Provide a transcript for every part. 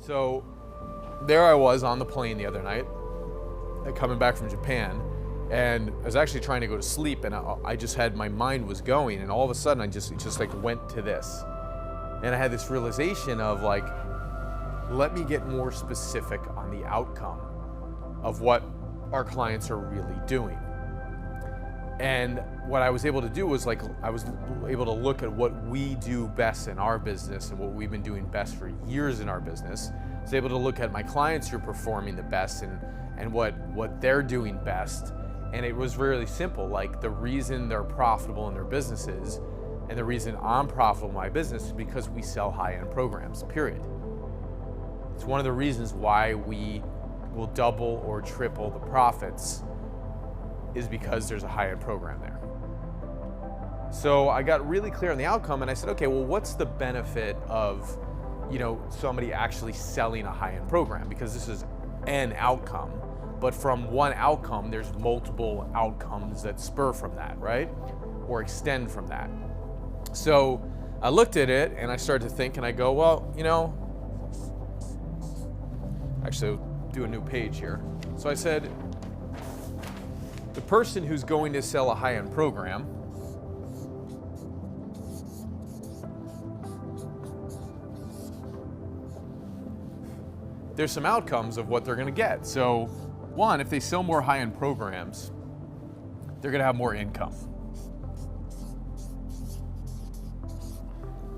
So there I was on the plane the other night, coming back from Japan, and I was actually trying to go to sleep, and I just had, my mind was going, and all of a sudden it just like went to this. And I had this realization of like, let me get more specific on the outcome of what our clients are really doing. And what I was able to do was, like, I was able to look at what we do best in our business and what we've been doing best for years in our business. I was able to look at my clients who are performing the best and what they're doing best. And it was really simple. Like, the reason they're profitable in their businesses and the reason I'm profitable in my business is because we sell high-end programs, period. It's one of the reasons why we will double or triple the profits, is because there's a high-end program there. So I got really clear on the outcome, and I said, okay, well, what's the benefit of, somebody actually selling a high-end program? Because this is an outcome, but from one outcome, there's multiple outcomes that spur from that, right? Or extend from that. So I looked at it and I started to think, and I go, well, actually I'll do a new page here. So I said, the person who's going to sell a high-end program there's some outcomes of what they're going to get. So one, if they sell more high-end programs, they're going to have more income.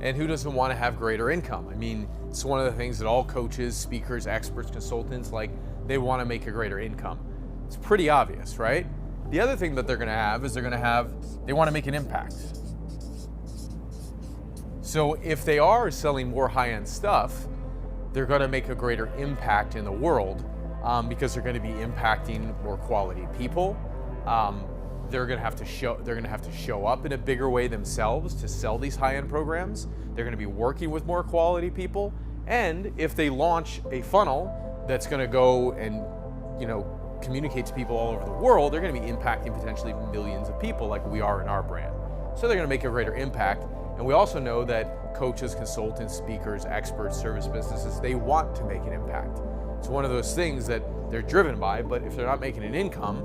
And who doesn't want to have greater income? I mean, it's one of the things that all coaches, speakers, experts, consultants, like, they want to make a greater income. It's pretty obvious, right? The other thing that they're going to have is they want to make an impact. So if they are selling more high-end stuff, they're going to make a greater impact in the world, because they're going to be impacting more quality people. They're going to have to show up in a bigger way themselves to sell these high-end programs. They're going to be working with more quality people, and if they launch a funnel that's going to go and communicate to people all over the world, they're going to be impacting potentially millions of people like we are in our brand. So they're going to make a greater impact. And we also know that coaches, consultants, speakers, experts, service businesses, they want to make an impact. It's one of those things that they're driven by, but if they're not making an income,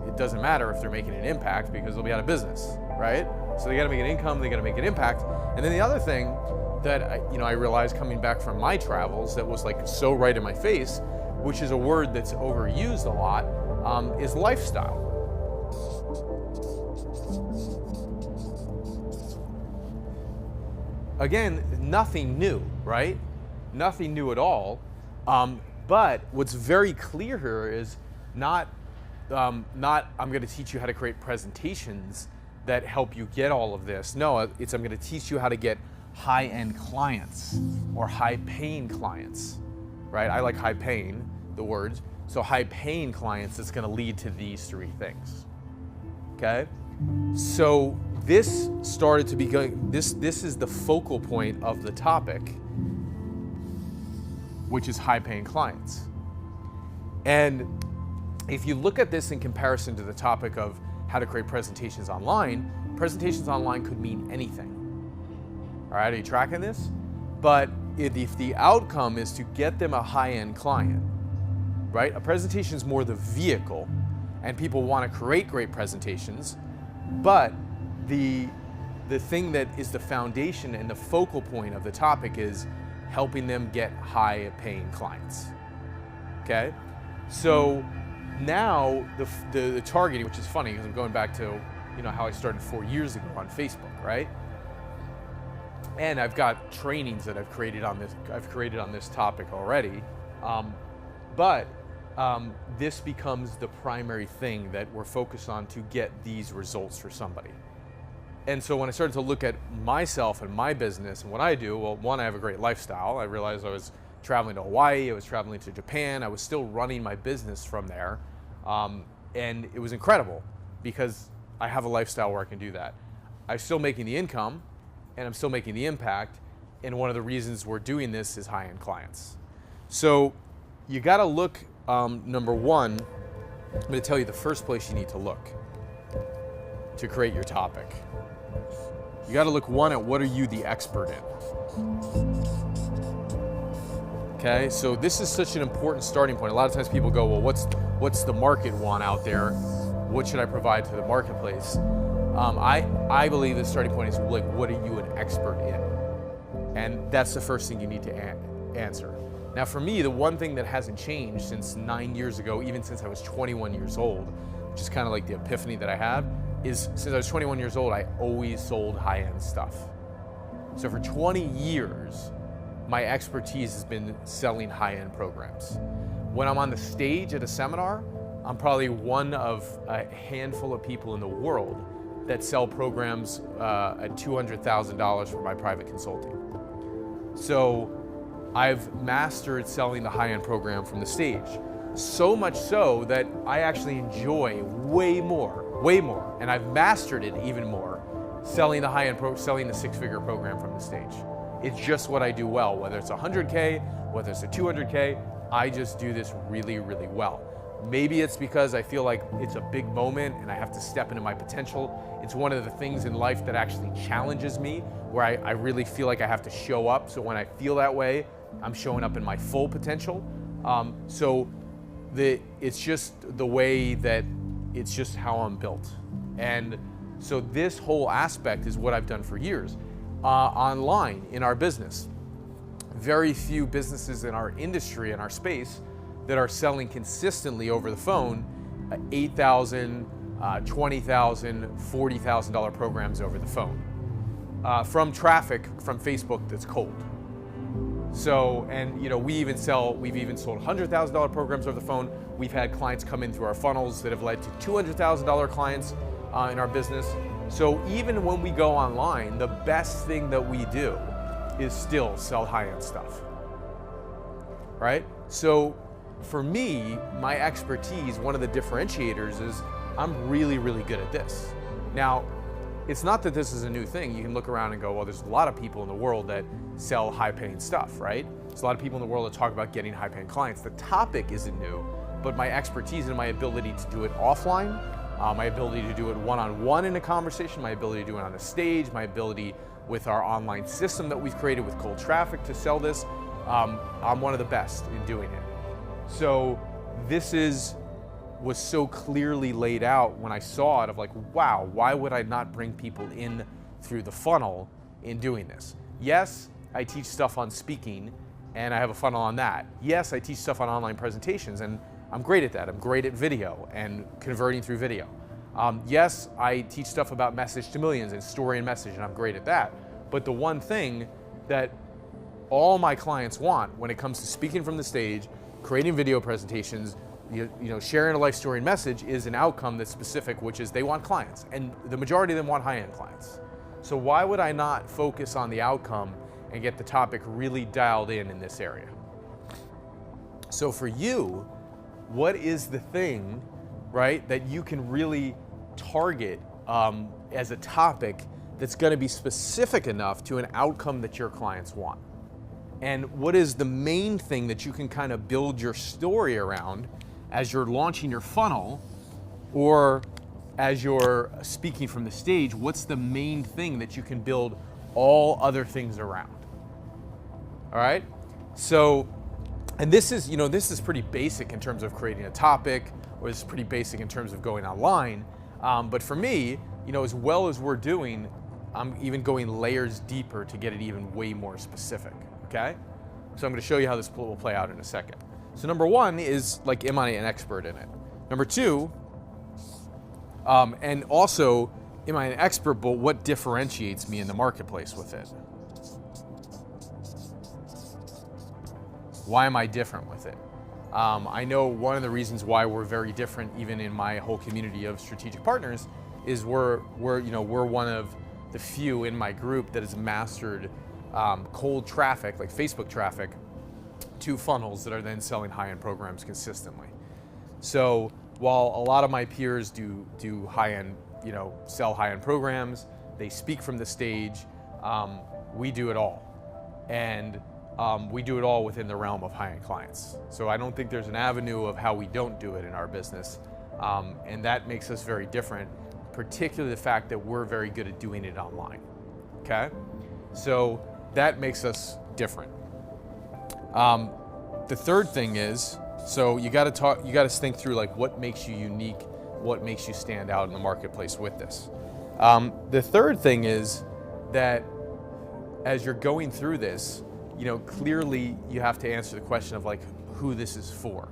it doesn't matter if they're making an impact, because they'll be out of business, right? So they got to make an income, they got to make an impact. And then the other thing that I realized coming back from my travels that was like so right in my face, which is a word that's overused a lot, is lifestyle. Again, nothing new, right? Nothing new at all. But what's very clear here is not I'm going to teach you how to create presentations that help you get all of this. No, it's I'm going to teach you how to get high-end clients or high-paying clients, right? I like high-paying, the words. So high-paying clients is going to lead to these three things, okay? So this started to be going, this is the focal point of the topic, which is high-paying clients. And if you look at this in comparison to the topic of how to create presentations online could mean anything. All right, are you tracking this? But if the outcome is to get them a high-end client, right? A presentation is more the vehicle, and people want to create great presentations, but the thing that is the foundation and the focal point of the topic is helping them get high-paying clients, okay? So now the targeting, which is funny because I'm going back to how I started 4 years ago on Facebook, right? And I've got trainings that I've created on this topic already, but this becomes the primary thing that we're focused on to get these results for somebody. And so when I started to look at myself and my business and what I do, well, one, I have a great lifestyle. I realized I was traveling to Hawaii, I was traveling to Japan, I was still running my business from there. And it was incredible because I have a lifestyle where I can do that. I'm still making the income and I'm still making the impact. And one of the reasons we're doing this is high-end clients. So you got to look, number one, I'm going to tell you the first place you need to look to create your topic. You got to look, one, at what are you the expert in? Okay, so this is such an important starting point. A lot of times people go, well, what's the market want out there? What should I provide to the marketplace? I believe the starting point is like, what are you an expert in? And that's the first thing you need to answer. Now for me, the one thing that hasn't changed since 9 years ago, even since I was 21 years old, which is kind of like the epiphany that I had, is since I was 21 years old, I always sold high-end stuff. So for 20 years, my expertise has been selling high-end programs. When I'm on the stage at a seminar, I'm probably one of a handful of people in the world that sell programs at $200,000 for my private consulting. So I've mastered selling the high-end program from the stage. So much so that I actually enjoy way more, and I've mastered it even more, selling the high-end selling the six-figure program from the stage. It's just what I do well, whether it's 100K, whether it's a 200K, I just do this really, really well. Maybe it's because I feel like it's a big moment and I have to step into my potential. It's one of the things in life that actually challenges me, where I really feel like I have to show up. So when I feel that way, I'm showing up in my full potential. It's just the way that, it's just how I'm built. And so this whole aspect is what I've done for years. Online, in our business, very few businesses in our industry, in our space, that are selling consistently over the phone $8,000, $20,000, $40,000 programs over the phone from traffic from Facebook that's cold. So, and we've even sold $100,000 programs over the phone. We've had clients come in through our funnels that have led to $200,000 clients in our business. So even when we go online, the best thing that we do is still sell high-end stuff, right? So for me, my expertise, one of the differentiators is I'm really, really good at this. Now, it's not that this is a new thing. You can look around and go, well, there's a lot of people in the world that sell high-paying stuff, right? There's a lot of people in the world that talk about getting high-paying clients. The topic isn't new, but my expertise and my ability to do it offline, my ability to do it one-on-one in a conversation, my ability to do it on a stage, my ability with our online system that we've created with cold traffic to sell this, I'm one of the best in doing it. So this was so clearly laid out when I saw it, of like, wow, why would I not bring people in through the funnel in doing this? Yes, I teach stuff on speaking and I have a funnel on that. Yes, I teach stuff on online presentations and I'm great at that. I'm great at video and converting through video. Yes, I teach stuff about message to millions and story and message, and I'm great at that. But the one thing that all my clients want when it comes to speaking from the stage, creating video presentations, sharing a life story and message, is an outcome that's specific, which is they want clients, and the majority of them want high-end clients. So why would I not focus on the outcome and get the topic really dialed in this area? So for you, what is the thing, right, that you can really target as a topic that's going to be specific enough to an outcome that your clients want? And what is the main thing that you can kind of build your story around as you're launching your funnel, or as you're speaking from the stage? What's the main thing that you can build all other things around? All right? So, and this is pretty basic in terms of creating a topic, or this is pretty basic in terms of going online. But for me, as well as we're doing, I'm even going layers deeper to get it even way more specific, okay? So I'm gonna show you how this will play out in a second. So number one is, like, am I an expert in it? Number two, and also, am I an expert, but what differentiates me in the marketplace with it? Why am I different with it? I know one of the reasons why we're very different, even in my whole community of strategic partners, is we're one of the few in my group that has mastered cold traffic, like Facebook traffic, to funnels that are then selling high-end programs consistently. So while a lot of my peers do high-end, sell high-end programs, they speak from the stage, we do it all. And we do it all within the realm of high-end clients. So I don't think there's an avenue of how we don't do it in our business. And that makes us very different, particularly the fact that we're very good at doing it online, okay? So that makes us different. The third thing is, so you got to think through like what makes you unique, what makes you stand out in the marketplace with this. The third thing is that as you're going through this, clearly you have to answer the question of like who this is for.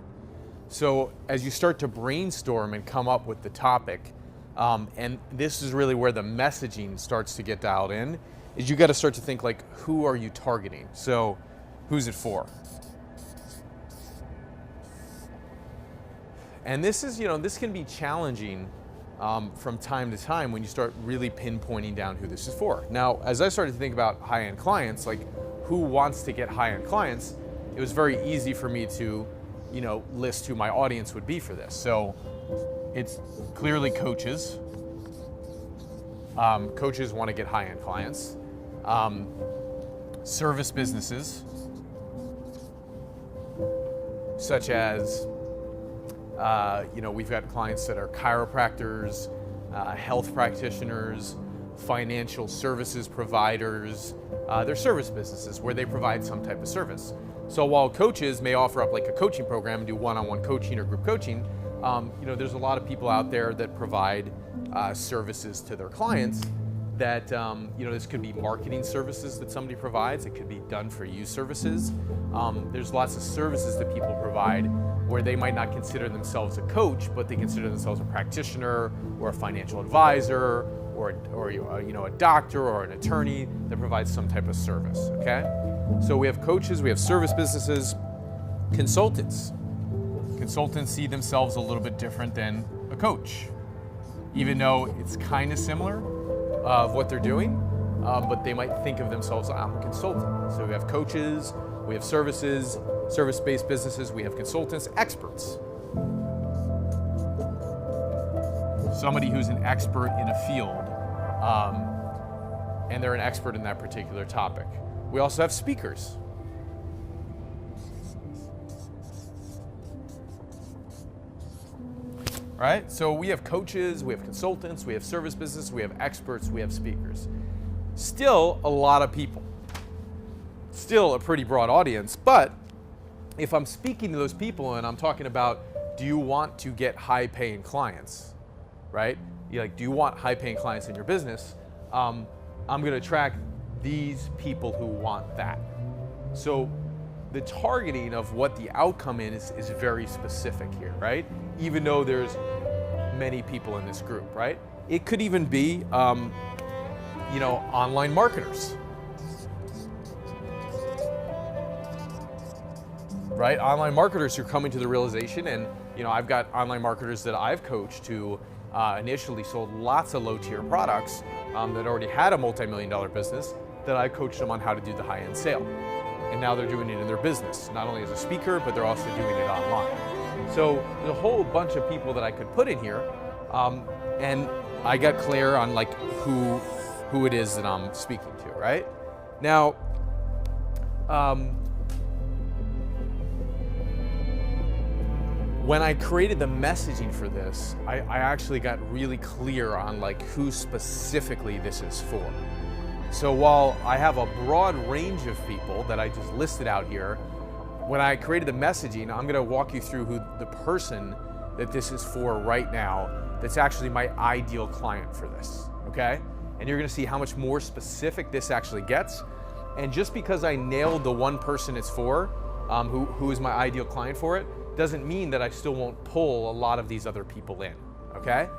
So as you start to brainstorm and come up with the topic, and this is really where the messaging starts to get dialed in, is you got to start to think like, who are you targeting? So who's it for? And this is, this can be challenging from time to time when you start really pinpointing down who this is for. Now, as I started to think about high-end clients, like who wants to get high-end clients, it was very easy for me to, list who my audience would be for this. So it's clearly coaches. Coaches want to get high-end clients. Service businesses, such as we've got clients that are chiropractors, health practitioners, financial services providers. They're service businesses where they provide some type of service. So while coaches may offer up like a coaching program and do one-on-one coaching or group coaching, there's a lot of people out there that provide services to their clients that, this could be marketing services that somebody provides. It could be done for you services. There's lots of services that people provide where they might not consider themselves a coach, but they consider themselves a practitioner or a financial advisor or a doctor or an attorney that provides some type of service, okay? So we have coaches, we have service businesses, consultants. Consultants see themselves a little bit different than a coach, even though it's kind of similar of what they're doing, but they might think of themselves, I'm a consultant. So we have coaches, we have services, service-based businesses, we have consultants, experts. Somebody who's an expert in a field, and they're an expert in that particular topic. We also have speakers. Right? So we have coaches, we have consultants, we have service business, we have experts, we have speakers. Still a lot of people. Still a pretty broad audience, but if I'm speaking to those people and I'm talking about, do you want to get high-paying clients, right? Do you want high-paying clients in your business? I'm going to attract these people who want that. So the targeting of what the outcome is very specific here, right? Even though there's many people in this group, right? It could even be, online marketers. Right? Online marketers who are coming to the realization, and I've got online marketers that I've coached who initially sold lots of low-tier products that already had a multi-million-dollar business, that I coached them on how to do the high-end sale. And now they're doing it in their business, not only as a speaker, but they're also doing it online. So there's a whole bunch of people that I could put in here, and I got clear on like who it is that I'm speaking to, right? Now, when I created the messaging for this, I actually got really clear on like who specifically this is for. So while I have a broad range of people that I just listed out here, when I created the messaging, I'm gonna walk you through who the person that this is for right now that's actually my ideal client for this, okay? And you're gonna see how much more specific this actually gets. And just because I nailed the one person it's for, who is my ideal client for it, doesn't mean that I still won't pull a lot of these other people in, okay?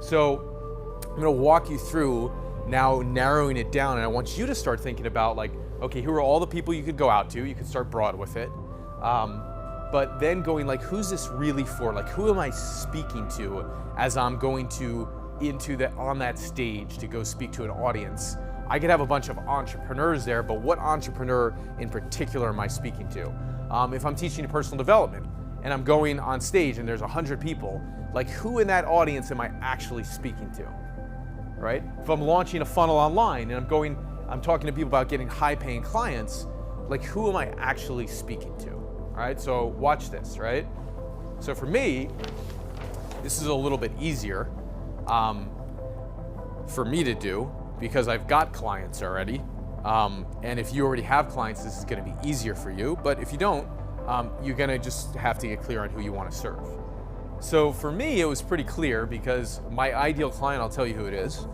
So I'm gonna walk you through now narrowing it down, and I want you to start thinking about like, okay, who are all the people you could go out to? You could start broad with it. But then going like, who's this really for? Like, who am I speaking to as I'm going to on that stage to go speak to an audience? I could have a bunch of entrepreneurs there, but what entrepreneur in particular am I speaking to? If I'm teaching personal development and I'm going on stage and there's 100 people, like who in that audience am I actually speaking to, right? If I'm launching a funnel online and I'm talking to people about getting high-paying clients, like who am I actually speaking to, all right? So watch this, right? So for me, this is a little bit easier for me to do because I've got clients already. And if you already have clients, this is gonna be easier for you. But if you don't, you're gonna just have to get clear on who you want to serve. So for me, it was pretty clear because my ideal client, I'll tell you who it is.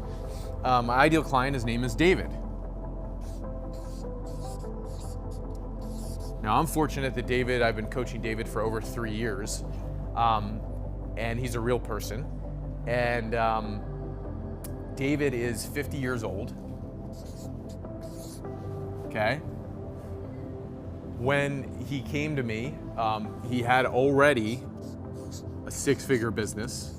My ideal client, his name is David. Now I'm fortunate that I've been coaching David for over 3 years, and he's a real person. And David is 50 years old, okay? When he came to me, he had already a 6-figure business.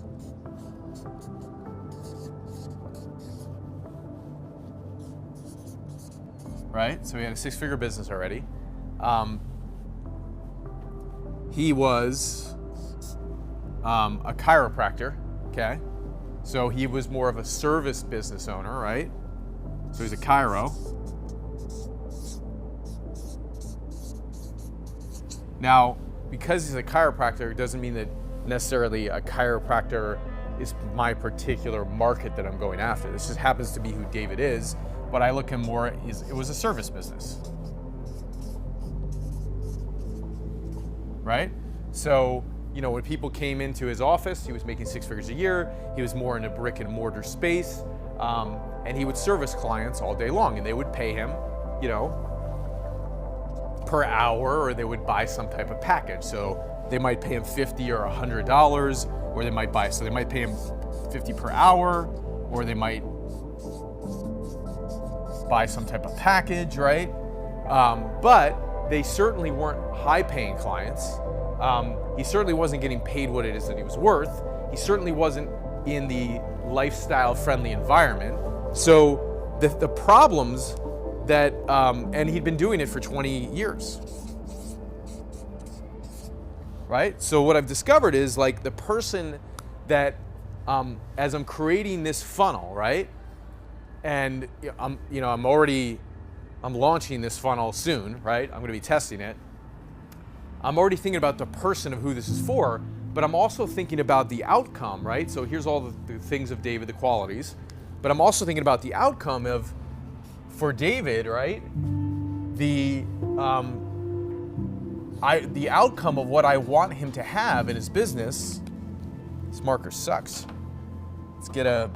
Right, so he had a 6-figure business already. He was a chiropractor, okay? So he was more of a service business owner, right? So he's a chiro. Now, because he's a chiropractor, it doesn't mean that necessarily a chiropractor is my particular market that I'm going after. This just happens to be who David is, but I look at him more as it was a service business. Right? So, you know, when people came into his office, he was making 6 figures a year. He was more in a brick and mortar space, and he would service clients all day long, and they would pay him, you know, per hour, or they would buy some type of package. So they might pay him $50 or $100, or they might pay him $50 per hour, or they might buy some type of package, right? But they certainly weren't high-paying clients. He certainly wasn't getting paid what it is that he was worth. He certainly wasn't in the lifestyle-friendly environment. So the problems that, and he'd been doing it for 20 years, right? So what I've discovered is like the person that, as I'm creating this funnel, right? And I'm launching this funnel soon, right? I'm gonna be testing it. I'm already thinking about the person of who this is for, but I'm also thinking about the outcome, right? So here's all the things of David, the qualities, but I'm also thinking about the outcome of, for David, right? The outcome of what I want him to have in his business. This marker sucks. Let's get a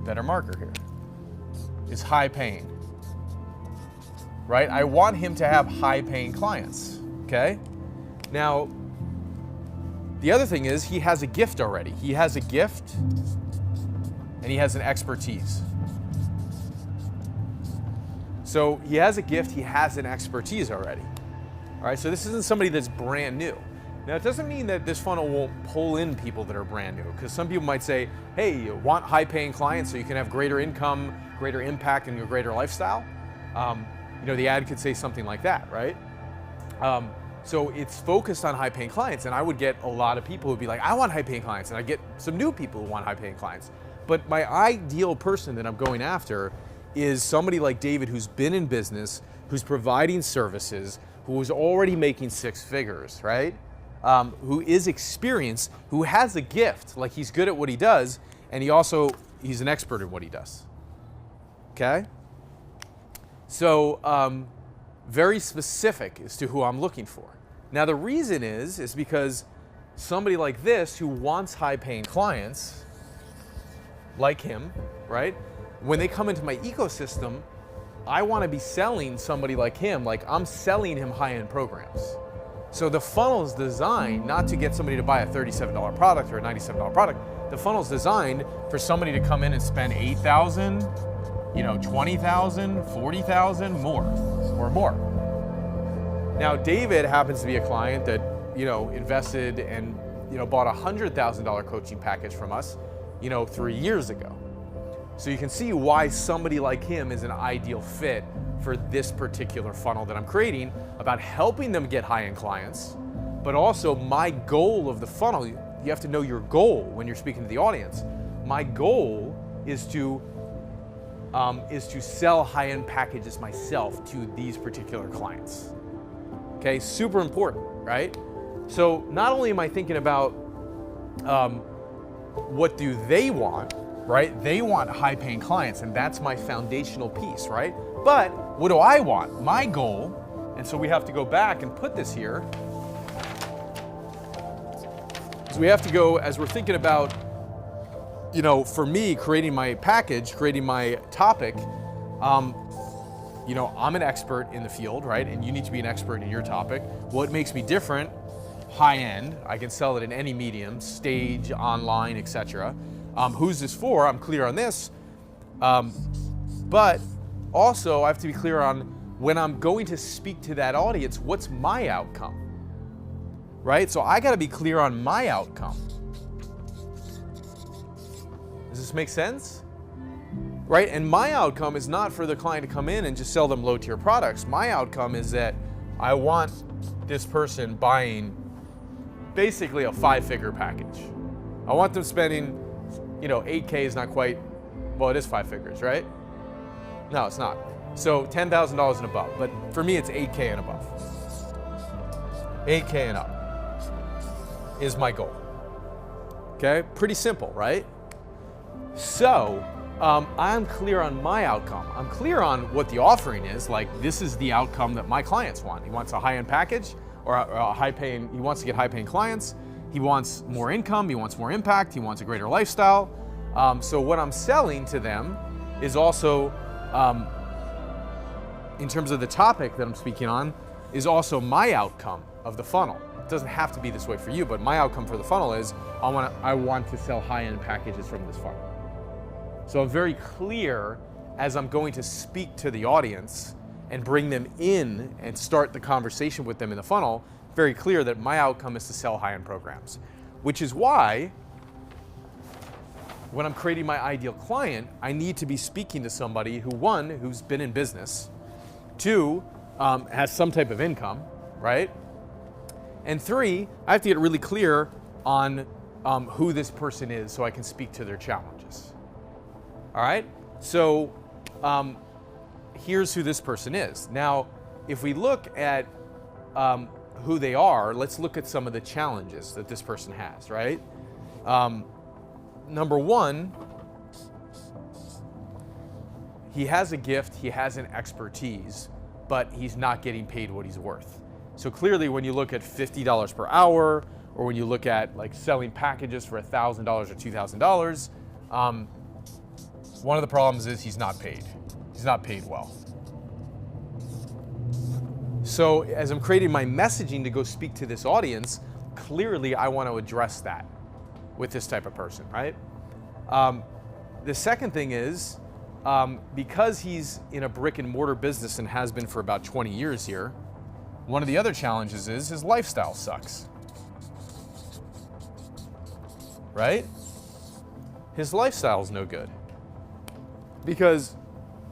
better marker here. Is high paying, right? I want him to have high paying clients, okay? Now, the other thing is he has a gift already. He has a gift and he has an expertise. So he has a gift, he has an expertise already. All right, so this isn't somebody that's brand new. Now, it doesn't mean that this funnel won't pull in people that are brand new, because some people might say, hey, you want high-paying clients so you can have greater income, greater impact, and your greater lifestyle? You know, the ad could say something like that, right? So it's focused on high-paying clients, and I would get a lot of people who would be like, I want high-paying clients, and I get some new people who want high-paying clients. But my ideal person that I'm going after is somebody like David who's been in business, who's providing services, who is already making 6 figures, right? Who is experienced, who has a gift, like he's good at what he does, and he's an expert at what he does, okay? So very specific as to who I'm looking for. Now the reason is because somebody like this who wants high-paying clients, like him, right? When they come into my ecosystem, I want to be selling somebody like him, like I'm selling him high-end programs. So the funnel is designed not to get somebody to buy a $37 product or a $97 product. The funnel is designed for somebody to come in and spend $8,000, you know, $20,000, $40,000, more or more. Now, David happens to be a client that, you know, invested and, you know, bought a $100,000 coaching package from us, you know, 3 years ago. So you can see why somebody like him is an ideal fit for this particular funnel that I'm creating, about helping them get high-end clients, but also my goal of the funnel, you have to know your goal when you're speaking to the audience. My goal is to sell high-end packages myself to these particular clients. Okay, super important, right? So not only am I thinking about what do they want, right? They want high-paying clients, and that's my foundational piece, right? But what do I want? My goal, and so we have to go back and put this here, So we have to go, as we're thinking about, for me, creating my package, creating my topic, I'm an expert in the field, right? And you need to be an expert in your topic. What makes me different? High end. I can sell it in any medium, stage, online, etc. Who's this for? I'm clear on this. But also I have to be clear on when I'm going to speak to that audience, what's my outcome? Right? So I got to be clear on my outcome. Does this make sense? Right? And my outcome is not for the client to come in and just sell them low tier products. My outcome is that I want this person buying basically a 5-figure package. I want them spending, 8K is not quite, well, it is 5 figures, right? No, it's not. So $10,000 and above, but for me, it's 8K and above. 8K and up is my goal. Okay, pretty simple, right? So I'm clear on my outcome. I'm clear on what the offering is. Like, this is the outcome that my clients want. He wants a high-end package or a high-paying, he wants to get high-paying clients. He wants more income, he wants more impact, he wants a greater lifestyle. So what I'm selling to them is also, in terms of the topic that I'm speaking on, is also my outcome of the funnel. It doesn't have to be this way for you, but my outcome for the funnel is I want to sell high-end packages from this funnel. So I'm very clear as I'm going to speak to the audience and bring them in and start the conversation with them in the funnel, very clear that my outcome is to sell high-end programs, which is why when I'm creating my ideal client, I need to be speaking to somebody who, one, who's been in business, two, has some type of income, right? And three, I have to get really clear on who this person is so I can speak to their challenges. All right? So here's who this person is. Now, if we look at who they are, let's look at some of the challenges that this person has, right? Number one, he has a gift, he has an expertise, but he's not getting paid what he's worth. So clearly when you look at $50 per hour, or when you look at like selling packages for $1,000 or $2,000, one of the problems is he's not paid. He's not paid well. So as I'm creating my messaging to go speak to this audience, clearly I want to address that with this type of person, right? The second thing is, because he's in a brick and mortar business and has been for about 20 years here, one of the other challenges is his lifestyle sucks, right? His lifestyle is no good. Because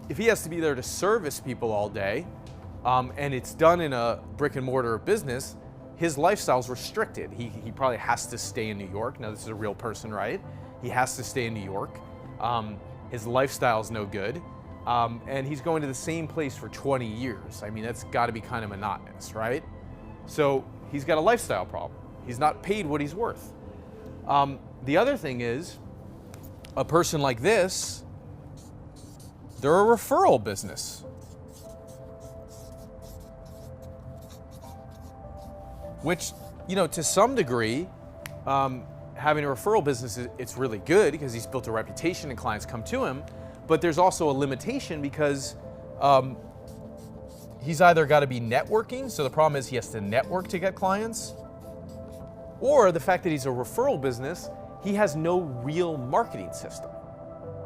if he has to be there to service people all day, and it's done in a brick and mortar business, his lifestyle's restricted. He probably has to stay in New York. Now, this is a real person, right? He has to stay in New York. His lifestyle's no good. And he's going to the same place for 20 years. I mean, that's got to be kind of monotonous, right? So he's got a lifestyle problem. He's not paid what he's worth. The other thing is, a person like this, they're a referral business. Which, to some degree, having a referral business, it's really good because he's built a reputation and clients come to him. But there's also a limitation because he's either got to be networking, so the problem is he has to network to get clients, or the fact that he's a referral business, he has no real marketing system.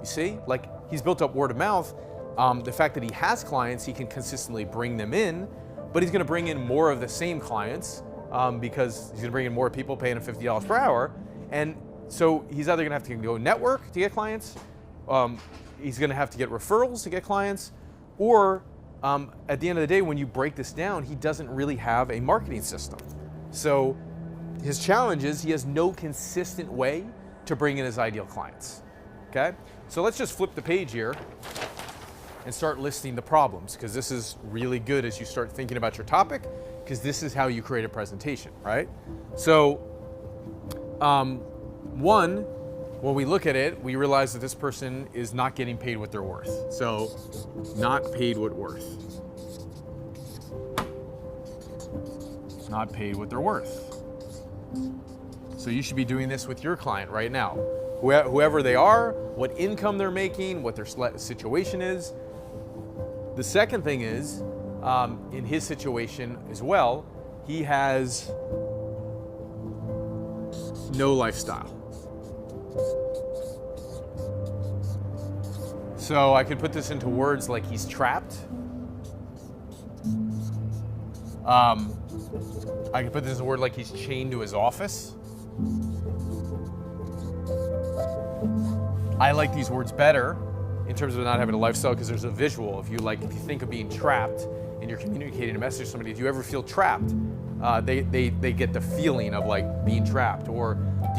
You see, like he's built up word of mouth. The fact that he has clients, he can consistently bring them in, but he's going to bring in more of the same clients because he's going to bring in more people paying him $50 per hour. And so he's either going to have to go network to get clients, he's going to have to get referrals to get clients, or at the end of the day, when you break this down, he doesn't really have a marketing system. So his challenge is he has no consistent way to bring in his ideal clients. Okay? So let's just flip the page here and start listing the problems, because this is really good as you start thinking about your topic, because this is how you create a presentation, right? So one, when we look at it, we realize that this person is not getting paid what they're worth. So not paid what worth. Not paid what they're worth. So you should be doing this with your client right now. Whoever they are, what income they're making, what their situation is. The second thing is, in his situation as well, he has no lifestyle. So I could put this into words like he's trapped. I could put this in a word like he's chained to his office. I like these words better in terms of not having a lifestyle because there's a visual. If you think of being trapped and you're communicating a message to somebody, if you ever feel trapped, they get the feeling of like being trapped. Or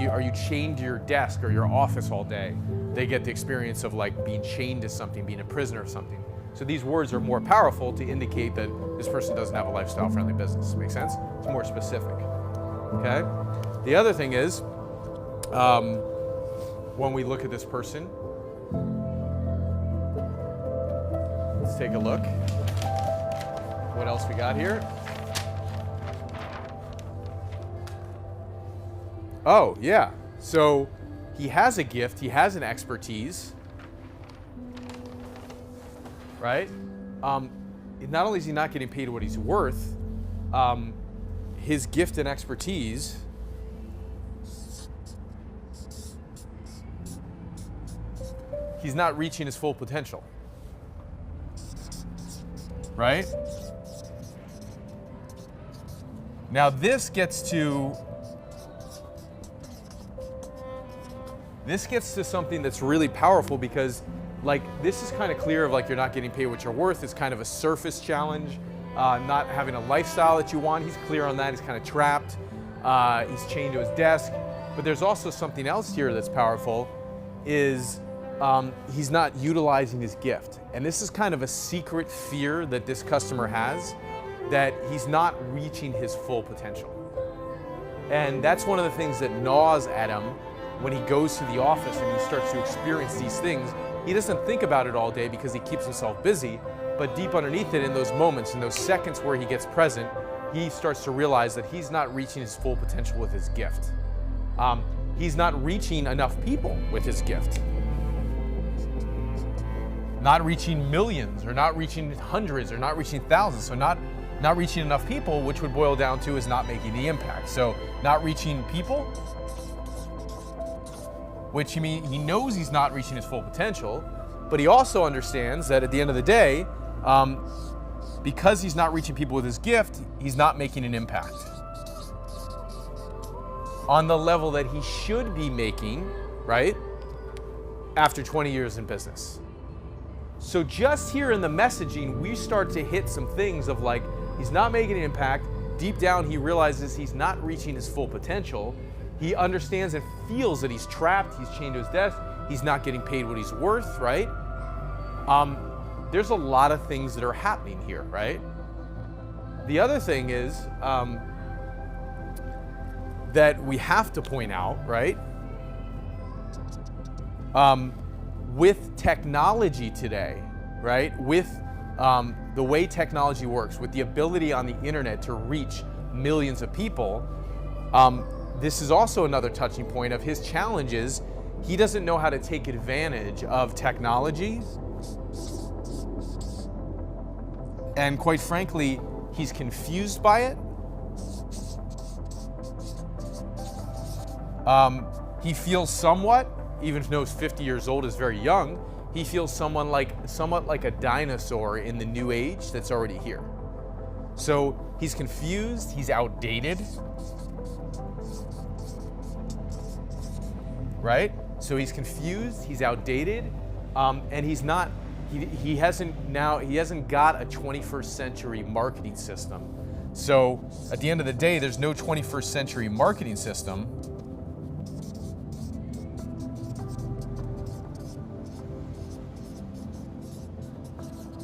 are you chained to your desk or your office all day? They get the experience of like being chained to something, being a prisoner of something. So these words are more powerful to indicate that this person doesn't have a lifestyle-friendly business. Make sense? It's more specific. Okay. The other thing is, when we look at this person, let's take a look. What else we got here? Oh, yeah. So he has a gift, he has an expertise, right? Not only is he not getting paid what he's worth, his gift and expertise he's not reaching his full potential, right? Now this gets to something that's really powerful because like this is kind of clear of like you're not getting paid what you're worth. It's kind of a surface challenge, not having a lifestyle that you want. He's clear on that. He's kind of trapped. He's chained to his desk. But there's also something else here that's powerful is he's not utilizing his gift. And this is kind of a secret fear that this customer has, that he's not reaching his full potential. And that's one of the things that gnaws at him when he goes to the office and he starts to experience these things. He doesn't think about it all day because he keeps himself busy, but deep underneath it, in those moments, in those seconds where he gets present, he starts to realize that he's not reaching his full potential with his gift. He's not reaching enough people with his gift. Not reaching millions, or not reaching hundreds, or not reaching thousands. So not reaching enough people, which would boil down to is not making the impact. So not reaching people, which he knows he's not reaching his full potential, but he also understands that at the end of the day, because he's not reaching people with his gift, he's not making an impact on the level that he should be making, right, after 20 years in business. So just here in the messaging, we start to hit some things of like, he's not making an impact. Deep down, he realizes he's not reaching his full potential. He understands and feels that he's trapped, he's chained to his desk, he's not getting paid what he's worth, right? There's a lot of things that are happening here, right? The other thing is that we have to point out, right? With technology today, right? With the way technology works, with the ability on the internet to reach millions of people, this is also another touching point of his challenges. He doesn't know how to take advantage of technology. And quite frankly, he's confused by it. He feels somewhat, even though he's 50 years old, is very young, he feels somewhat like a dinosaur in the new age that's already here. So he's confused, he's outdated. Right? So he's confused, he's outdated, and he hasn't got a 21st century marketing system. So at the end of the day, there's no 21st century marketing system.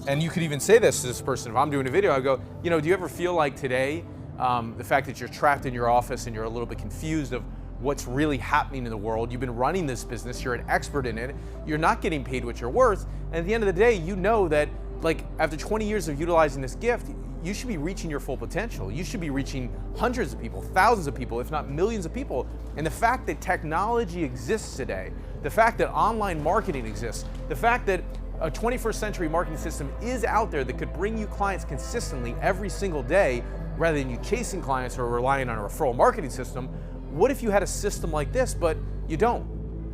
And you could even say this to this person. If I'm doing a video, I go, do you ever feel like today, the fact that you're trapped in your office and you're a little bit confused of what's really happening in the world, you've been running this business, you're an expert in it, you're not getting paid what you're worth, and at the end of the day, you know that like after 20 years of utilizing this gift, you should be reaching your full potential. You should be reaching hundreds of people, thousands of people, if not millions of people. And the fact that technology exists today, the fact that online marketing exists, the fact that a 21st century marketing system is out there that could bring you clients consistently every single day, rather than you chasing clients or relying on a referral marketing system. What if you had a system like this, but you don't?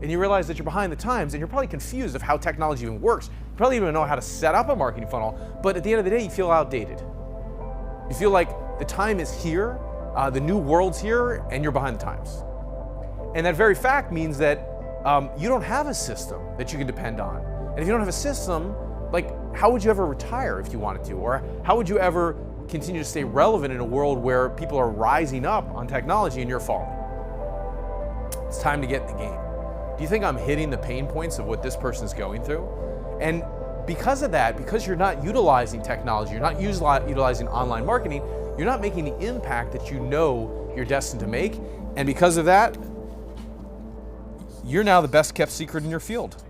And you realize that you're behind the times, and you're probably confused of how technology even works. You probably don't even know how to set up a marketing funnel, but at the end of the day, you feel outdated. You feel like the time is here, the new world's here, and you're behind the times. And that very fact means that you don't have a system that you can depend on. And if you don't have a system, like, how would you ever retire if you wanted to? Or how would you ever continue to stay relevant in a world where people are rising up on technology and you're falling? It's time to get in the game. Do you think I'm hitting the pain points of what this person's going through? And because of that, because you're not utilizing technology, you're not utilizing online marketing, you're not making the impact that you know you're destined to make. And because of that, you're now the best kept secret in your field.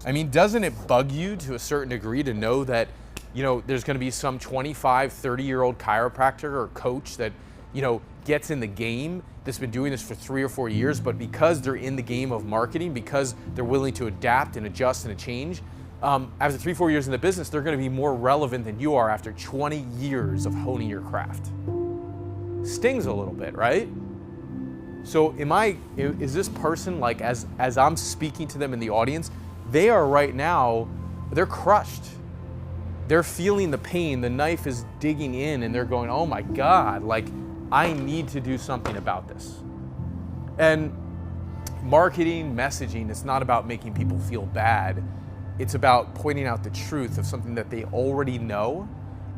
I mean, doesn't it bug you to a certain degree to know that, there's going to be some 25, 30-year-old chiropractor or coach that, gets in the game that's been doing this for 3 or 4 years, but because they're in the game of marketing, because they're willing to adapt and adjust and change, after 3, 4 years in the business, they're going to be more relevant than you are after 20 years of honing your craft. Stings a little bit, right? So is this person, like, as I'm speaking to them in the audience, they are right now, they're crushed. They're feeling the pain, the knife is digging in, and they're going, oh my God, like, I need to do something about this. And marketing, messaging, it's not about making people feel bad. It's about pointing out the truth of something that they already know,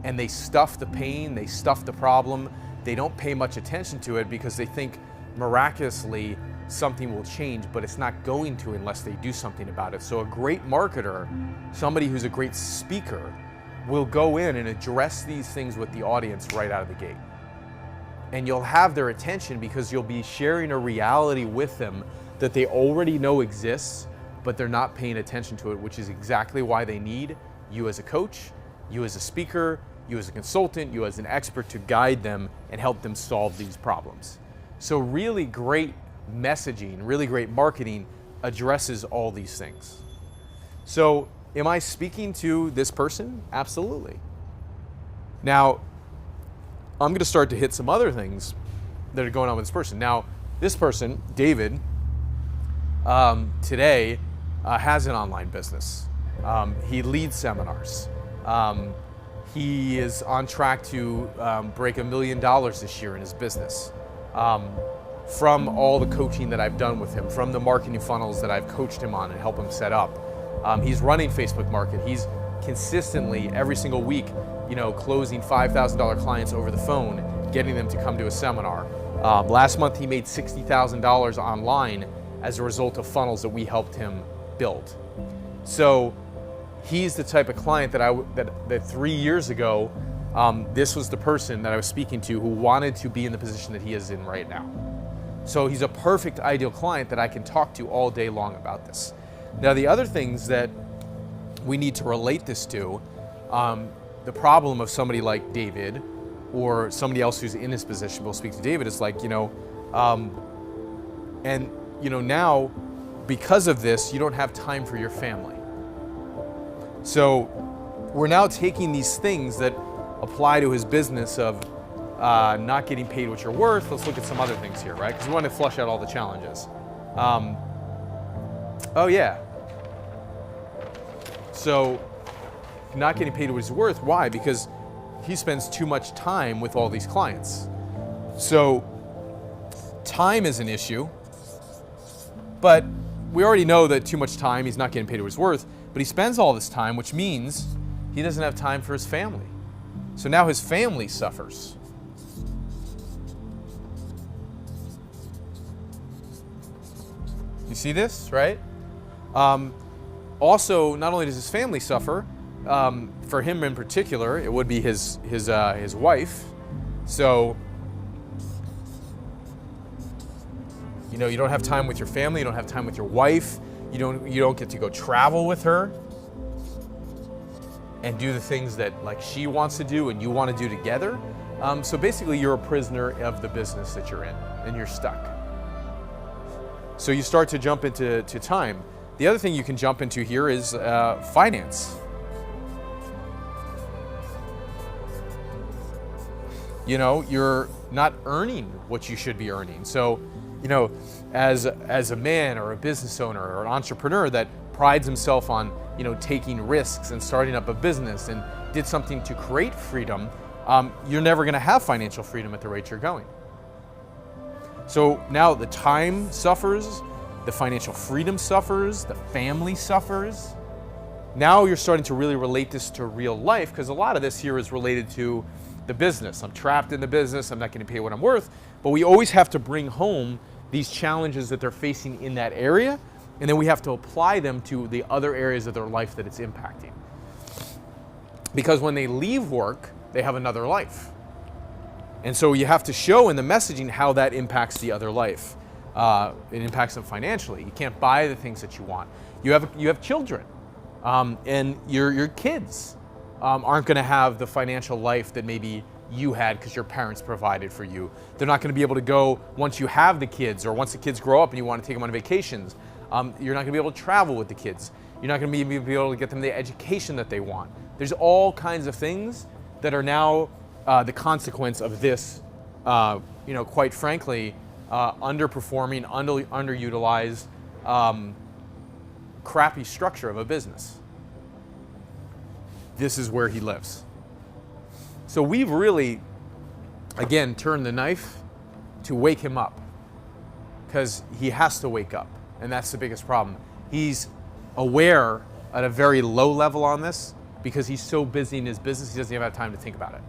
and they stuff the pain, they stuff the problem, they don't pay much attention to it because they think miraculously something will change, but it's not going to unless they do something about it. So a great marketer, somebody who's a great speaker, will go in and address these things with the audience right out of the gate. And you'll have their attention because you'll be sharing a reality with them that they already know exists, but they're not paying attention to it, which is exactly why they need you as a coach, you as a speaker, you as a consultant, you as an expert to guide them and help them solve these problems. So really great messaging, really great marketing addresses all these things. So am I speaking to this person? Absolutely. Now, I'm going to start to hit some other things that are going on with this person. Now, this person, David, today has an online business. He leads seminars. He is on track to break $1 million this year in his business. From all the coaching that I've done with him, from the marketing funnels that I've coached him on and help him set up. He's running Facebook Market. He's consistently, every single week, closing $5,000 clients over the phone, getting them to come to a seminar. Last month, he made $60,000 online as a result of funnels that we helped him build. So he's the type of client that 3 years ago, this was the person that I was speaking to who wanted to be in the position that he is in right now. So he's a perfect ideal client that I can talk to all day long about this. Now, the other things that we need to relate this to, the problem of somebody like David or somebody else who's in his position, we'll speak to David, is like, now because of this, you don't have time for your family. So we're now taking these things that apply to his business of not getting paid what you're worth. Let's look at some other things here, right? Because we want to flush out all the challenges. Oh yeah. So not getting paid what he's worth. Why? Because he spends too much time with all these clients. So time is an issue, but we already know that too much time, he's not getting paid what he's worth, but he spends all this time, which means he doesn't have time for his family. So now his family suffers. You see this, right? Also, not only does his family suffer, for him in particular, it would be his wife. So, you don't have time with your family, you don't have time with your wife, you don't get to go travel with her. and do the things that like she wants to do and you want to do together. So basically you're a prisoner of the business that you're in and you're stuck. So you start to jump into time. The other thing you can jump into here is finance. You know, you're not earning what you should be earning. So, you know, as a man or a business owner or an entrepreneur that prides himself on, you know, taking risks and starting up a business and did something to create freedom, you're never going to have financial freedom at the rate you're going. So now the time suffers, the financial freedom suffers, the family suffers. Now you're starting to really relate this to real life, because a lot of this here is related to the business. I'm trapped in the business, I'm not getting paid what I'm worth, but we always have to bring home these challenges that they're facing in that area, and then we have to apply them to the other areas of their life that it's impacting. Because when they leave work, they have another life. And so you have to show in the messaging how that impacts the other life. It impacts them financially. You can't buy the things that you want. You have children, and your kids aren't going to have the financial life that maybe you had because your parents provided for you. They're not going to be able to go once you have the kids, or once the kids grow up and you want to take them on vacations. You're not going to be able to travel with the kids. You're not going to be able to get them the education that they want. There's all kinds of things that are now the consequence of this, you know, quite frankly, underperforming, underutilized, crappy structure of a business. This is where he lives. So we've really, again, turned the knife to wake him up, because he has to wake up, and that's the biggest problem. He's aware at a very low level on this because he's so busy in his business, he doesn't even have time to think about it.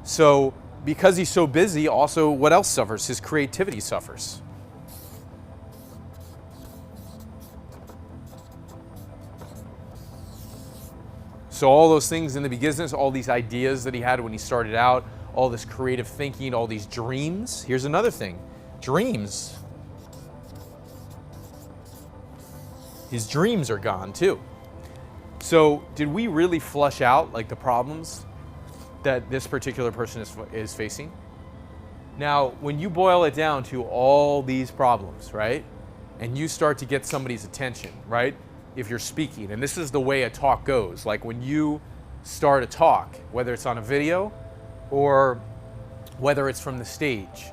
So because he's so busy, also what else suffers? His creativity suffers. So all those things in the business, all these ideas that he had when he started out, all this creative thinking, all these dreams. Here's another thing, dreams. His dreams are gone too. So did we really flush out like the problems that this particular person is facing? Now, when you boil it down to all these problems, right? And you start to get somebody's attention, right? If you're speaking, and this is the way a talk goes, like when you start a talk, whether it's on a video or whether it's from the stage,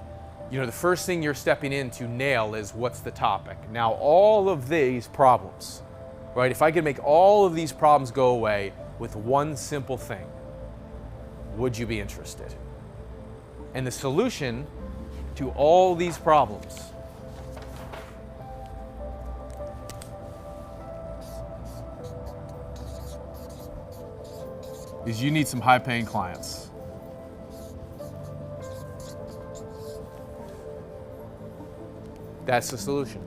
you know, the first thing you're stepping in to nail is what's the topic. Now, all of these problems, right? If I could make all of these problems go away with one simple thing, would you be interested? And the solution to all these problems is you need some high-paying clients. That's the solution.